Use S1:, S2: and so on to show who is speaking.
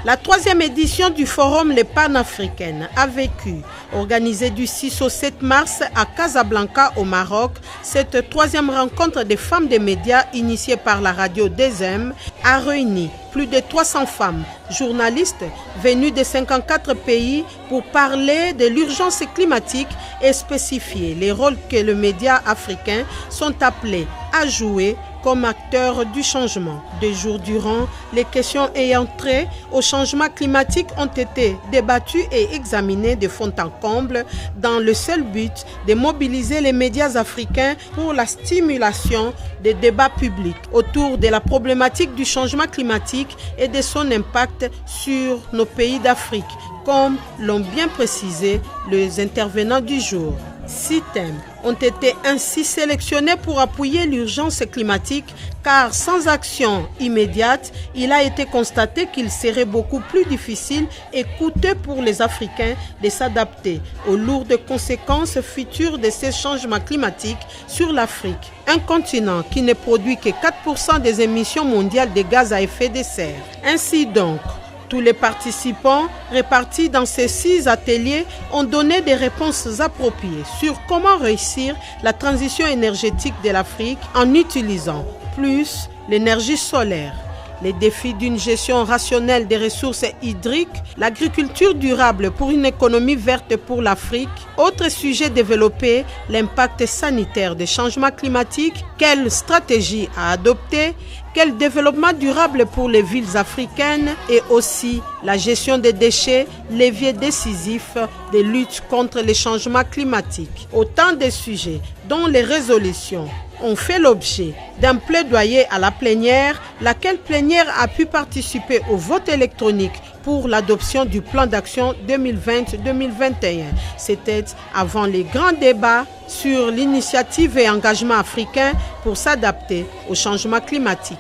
S1: La 3e édition du Forum Les Panafricaines a vécu. Organisée du 6 au 7 mars à Casablanca au Maroc, cette 3e rencontre des femmes des médias initiée par la radio DESEM a réuni plus de 300 femmes, journalistes venus de 54 pays pour parler de l'urgence climatique et spécifier les rôles que les médias africains sont appelés à jouer comme acteurs du changement. 2 jours durant, les questions ayant trait au changement climatique ont été débattues et examinées de fond en comble dans le seul but de mobiliser les médias africains pour la stimulation des débats publics autour de la problématique du changement climatique et de son impact sur nos pays d'Afrique, comme l'ont bien précisé les intervenants du jour. 6 thèmes ont été ainsi sélectionnés pour appuyer l'urgence climatique car sans action immédiate, il a été constaté qu'il serait beaucoup plus difficile et coûteux pour les Africains de s'adapter aux lourdes conséquences futures de ces changements climatiques sur l'Afrique, un continent qui ne produit que 4% des émissions mondiales de gaz à effet de serre. Ainsi donc, tous les participants répartis dans ces 6 ateliers ont donné des réponses appropriées sur comment réussir la transition énergétique de l'Afrique en utilisant plus l'énergie solaire, les défis d'une gestion rationnelle des ressources hydriques, l'agriculture durable pour une économie verte pour l'Afrique. Autre sujet développé, l'impact sanitaire des changements climatiques, quelle stratégie à adopter, quel développement durable pour les villes africaines et aussi la gestion des déchets, levier décisif de lutte contre les changements climatiques. Autant de sujets dont les résolutions ont fait l'objet d'un plaidoyer à la plénière, laquelle plénière a pu participer au vote électronique pour l'adoption du plan d'action 2020-2021. C'était avant les grands débats sur l'initiative et engagement africain pour s'adapter au changement climatique.